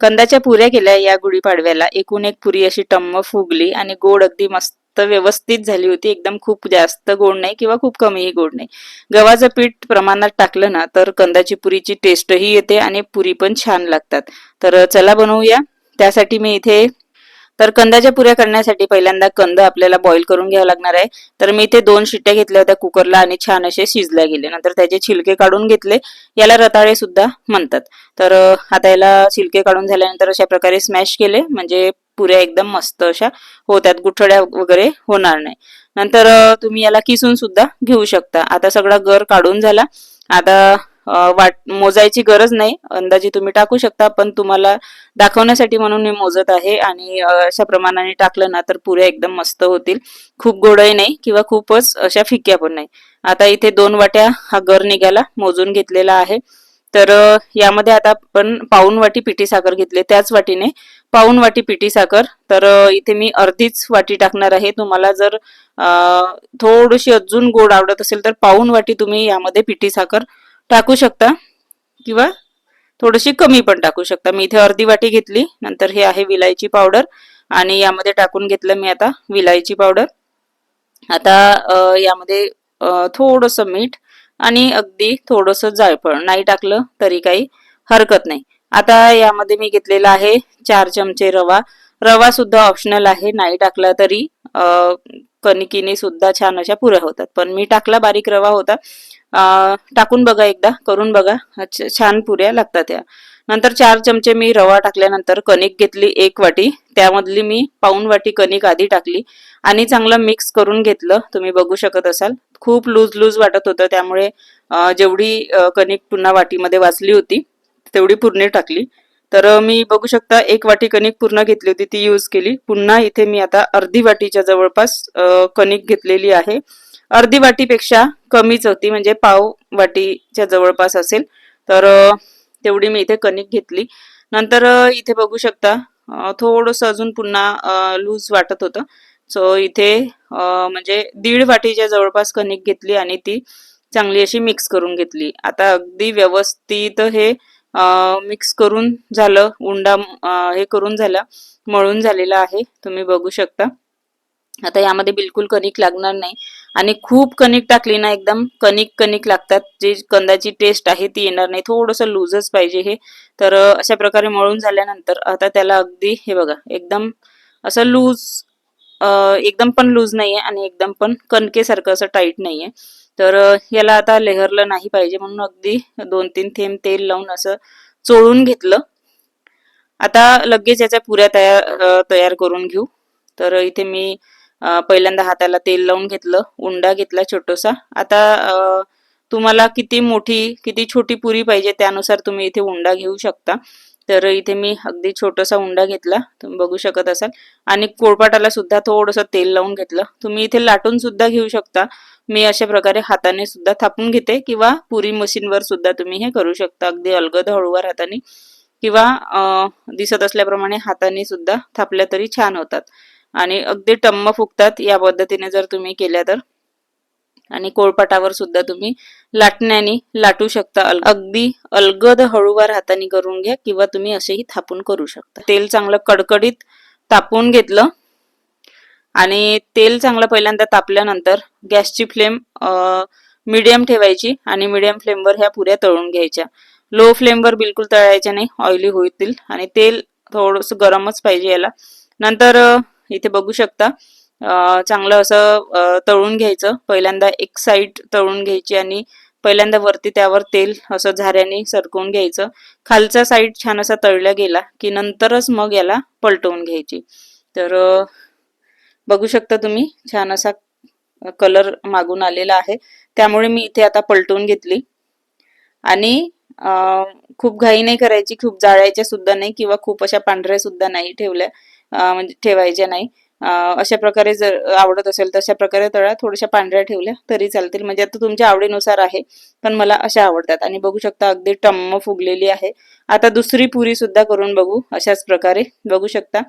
कंदाच्या पुऱ्या केल्या या गुढीपाडव्याला. एकूण एक पुरी अशी टम्म फुगली आणि गोड अगदी मस्त व्यवस्थित झाली होती. एकदम खूप जास्त गोड नाही किंवा खूप कमीही गोड नाही. गव्हाचं पीठ प्रमाणात टाकलं ना तर कंदाची पुरीची टेस्टही येते आणि पुरी पण छान लागतात. तर चला बनवूया. त्यासाठी मी इथे तर कंदाच्या पुऱ्या करण्यासाठी पहिल्यांदा कंद आपल्याला बॉईल करून घ्यावं लागणार आहे. तर मी इथे 2 शिट्ट्या घेतल्या होत्या कुकरला आणि छान असे शिजल्या गेले. नंतर त्याचे छिलके काढून घेतले. याला रताळे सुद्धा म्हणतात. तर आता याला छिलके काढून झाल्यानंतर अशा प्रकारे स्मॅश केले म्हणजे पुऱ्या एकदम मस्त अशा होत्यात, गुठळ्या वगैरे होणार नाही. नंतर तुम्ही याला किसून सुद्धा घेऊ शकता. आता सगळा गर काढून झाला. आता मोजायची गरज नाही, अंदाजे तुम्ही टाकू शकता, पण तुम्हाला दाखवण्यासाठी म्हणून मी मोजत आहे. आणि अशा प्रमाणाने टाकलं ना तर पुऱ्या एकदम मस्त होतील. खूप गोडही नाही किंवा खूपच अशा फिक्या पण नाही. आता इथे 2 वाट्या हा गर निघाला मोजून घेतलेला आहे. तर यामध्ये आता आपण पाऊण वाटी पिठी साखर घेतली, त्याच वाटीने पाऊण वाटी पिठी साखर. तर इथे मी अर्धीच वाटी टाकणार आहे. तुम्हाला जर थोडीशी अजून गोड आवडत असेल तर पाऊण वाटी तुम्ही यामध्ये पिठी साखर टाकू शकता किंवा थोडीशी कमी पण टाकू शकता. मी इथे अर्धी वाटी घेतली. नंतर हे आहे विलायची पावडर आणि यामध्ये टाकून घेतलं मी आता विलायची पावडर. आता यामध्ये थोडंसं मीठ आणि अगदी थोडंसं जायफळ, नाही टाकलं तरी काही हरकत नाही. आता यामध्ये मी घेतलेला आहे 4 चमचे रवा. रवा सुद्धा ऑप्शनल आहे, नाही टाकला तरी कणकीने सुद्धा छान अशा पुऱ्या होतात, पण मी टाकला, बारीक रवा होता. टाकून बघा, एकदा करून बघा, छान पुऱ्या लागतात या. नंतर 4 चमचे मी रवा टाकल्यानंतर कणिक घेतली 1 वाटी. त्यामधली मी पाऊण वाटी कणिक आधी टाकली आणि चांगलं मिक्स करून घेतलं. तुम्ही बघू शकत असाल खूप लूज लूज वाटत होतं, त्यामुळे जेवढी कणिक पुन्हा वाटीमध्ये वाचली होती तेवढी पूर्ण टाकली. तर मी बघू शकता 1 वाटी कणिक पूर्ण घेतली होती, ती यूज केली. पुन्हा इथे मी आता अर्धी वाटीच्या जवळपास कणिक घेतलेली आहे. अर्धी वाटीपेक्षा कमीच होती, म्हणजे पाव वाटीच्या जवळपास असेल. तर तेवढी मी इथे कणिक घेतली. नंतर इथे बघू शकता थोडंसं अजून पुन्हा लूज वाटत होतं. सो इथे म्हणजे 1.5 वाटीच्या जवळपास कणिक घेतली आणि ती चांगली अशी मिक्स करून घेतली. आता अगदी व्यवस्थित हे मिक्स करून झालं, उंडा हे करून झाला, मळून झालेला आहे, तुम्ही बघू शकता. आता यामध्ये बिलकुल कणिक लागणार नाही आणि खूप कणिक टाकली ना एकदम कणिक कणिक लागतात, जी कंदाची टेस्ट आहे ती येणार नाही. थोडंसं लूजच पाहिजे हे. तर अशा प्रकारे मळून झाल्यानंतर आता त्याला अगदी हे बघा एकदम असं लूज, एकदम पण लूज नाहीये आणि एकदम पण कणकेसारखं असं टाईट नाहीये. तर याला आता लेहरलं नाही पाहिजे म्हणून अगदी 2-3 थेंब तेल लावून असं चोळून घेतलं. आता लगेच याच्या पुऱ्या तयार करून घेऊ. तर इथे मी पहिल्यांदा हाताला तेल लावून घेतलं, उंडा घेतला छोटासा. आता तुम्हाला किती मोठी किती छोटी पुरी पाहिजे त्यानुसार तुम्ही इथे उंडा घेऊ शकता. तर इथे मी अगदी छोटासा उंडा घेतला, तुम्ही बघू शकत असाल. आणि पोळपाटाला सुद्धा थोडंसं तेल लावून घेतलं. तुम्ही इथे लाटून सुद्धा घेऊ शकता. मी अशा प्रकारे हाताने सुद्धा थापून घेते किंवा पुरी मशीनवर सुद्धा तुम्ही हे करू शकता, अगदी अलगद हळूवार हाताने किंवा दिसत असल्याप्रमाणे हाताने सुद्धा थापल्या तरी छान होतात आणि अगदी टम्म फुगतात या पद्धतीने जर तुम्ही केल्या तर. आणि कोळपाटावर सुद्धा तुम्ही लाटण्याने लाटू शकता. अगदी अलगद हळूवार हाताने करून घ्या किंवा तुम्ही असेही थापून करू शकता. तेल चांगलं कडकडीत तापून घेतलं आणि तेल चांगलं पहिल्यांदा तापल्यानंतर गॅसची फ्लेम मीडियम ठेवायची आणि मीडियम फ्लेमवर ह्या पुऱ्या तळून घ्यायच्या. लो फ्लेमवर बिलकुल तळायच्या नाही, ऑइली होतील. आणि तेल थोडंसं गरमच पाहिजे याला. नंतर इथे बघू शकता चांगलं असं तळून घ्यायचं. पहिल्यांदा एक साईड तळून घ्यायची आणि पहिल्यांदा वरती त्यावर तेल असं झाऱ्याने सरकवून घ्यायचं. खालचा साईड छान असा तळल्या गेला की नंतरच मग याला पलटवून घ्यायची. तर बघू शकता तुम्ही छान असा कलर मागून आलेला आहे, त्यामुळे मी इथे आता पलटवून घेतली. आणि खूप घाई नाही करायची, खूप जाळायच्या सुद्धा नाही किंवा खूप अशा पांढऱ्या सुद्धा नाही ठेवल्या, म्हणजे ठेवायच्या नाही. अशा प्रकारे जर आवडत असेल तर अशा प्रकारे तळा. थोड्याशा पांढऱ्या ठेवल्या तरी चालतील, म्हणजे आता तुमच्या आवडीनुसार आहे, पण मला अशा आवडतात. आणि बघू शकता अगदी टम्म फुगलेली आहे. आता दुसरी पुरी सुद्धा करून बघू. अशाच प्रकारे बघू शकता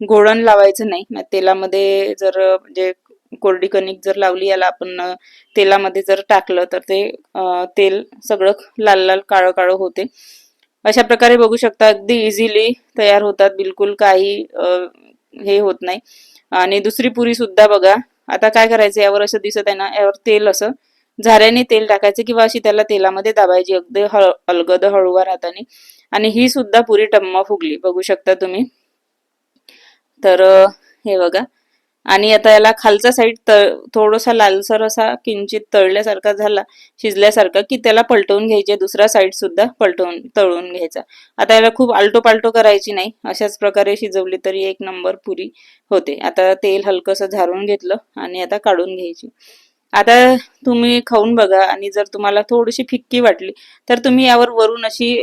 घोळण लावायचं नाही. तेलामध्ये जर म्हणजे कोरडी कणिक जर लावली याला आपण तेलामध्ये जर टाकलं तर ते तेल सगळं लाल लाल काळं काळं होते. अशा प्रकारे बघू शकता अगदी इझिली तयार होतात, बिलकुल काही हे होत नाही. आणि दुसरी पुरी सुद्धा बघा. आता काय करायचं, यावर असं दिसत आहे ना, यावर तेल असं झाऱ्याने तेल टाकायचं किंवा अशी त्याला तेलामध्ये दाबायची अगदी अलगद हळूवार हाताने. आणि ही सुद्धा पुरी टम्म फुगली बघू शकता तुम्ही. तर हे बघा. आणि आता याला खालचा साईड थोडासा लालसर असा किंचित तळल्यासारखा झाला, शिजल्यासारखा, की त्याला पलटवून घ्यायचे, दुसरा साईड सुद्धा पलटवून तळून घ्यायचा. आता याला खूप आलटो पालटो करायची नाही, अशाच प्रकारे शिजवली तरी एक नंबर पुरी होते. आता तेल हलकंसं झारून घेतलं आणि आता काढून घ्यायची. आता तुम्ही खाऊन बघा आणि जर तुम्हाला थोडीशी फिक्की वाटली तर तुम्ही यावर वरून अशी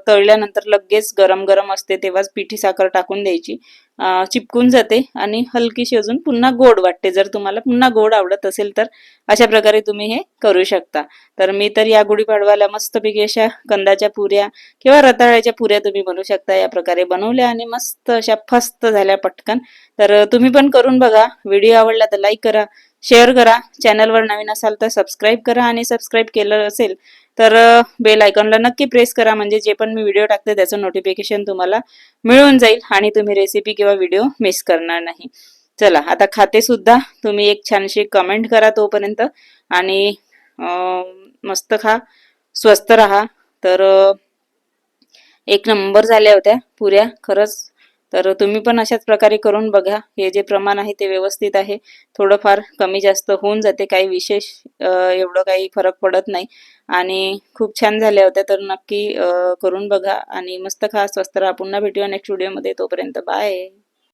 तळल्यानंतर लगेच गरम गरम असते तेव्हाच पिठी साखर टाकून द्यायची. चिपकून जाते आणि हलकीशी अजून पुन्हा गोड वाटते. जर तुम्हाला पुन्हा गोड आवडत असेल तर अशा प्रकारे तुम्ही हे करू शकता. तर मी तर या गुढीपाडव्याला मस्तपैकी अशा कंदाच्या पुऱ्या किंवा रताळ्याच्या पुऱ्या तुम्ही बनवू शकता, या प्रकारे बनवल्या आणि मस्त अशा फस्त झाल्या पटकन. तर तुम्ही पण करून बघा. व्हिडिओ आवडला तर लाईक करा, शेअर करा, चॅनलवर नवीन असाल तर सबस्क्राईब करा आणि सबस्क्राईब केलं असेल तर बेल आयकॉनला नक्की प्रेस करा, म्हणजे जे पण मी व्हिडिओ टाकते त्याचं नोटिफिकेशन तुम्हाला मिळून जाईल आणि तुम्ही रेसिपी किंवा व्हिडिओ मिस करणार नाही. चला आता खाते सुद्धा. तुम्ही एक छानशी कमेंट करा तोपर्यंत. आणि मस्त खा, स्वस्त राहा. तर एक नंबर झाल्या होत्या पुऱ्या खरंच. तर तुम्ही पण अशाच प्रकारे करून बघा. हे जे प्रमाण आहे ते व्यवस्थित आहे. थोडंफार कमी जास्त होऊन जाते, काही विशेष एवढं काही फरक पडत नाही. आणि खूप छान झाल्या होत्या. तर नक्की करून बघा आणि मस्त खा, स्वस्त राहा. पुन्हा भेटूया नेक्स्ट व्हिडिओमध्ये. तोपर्यंत बाय.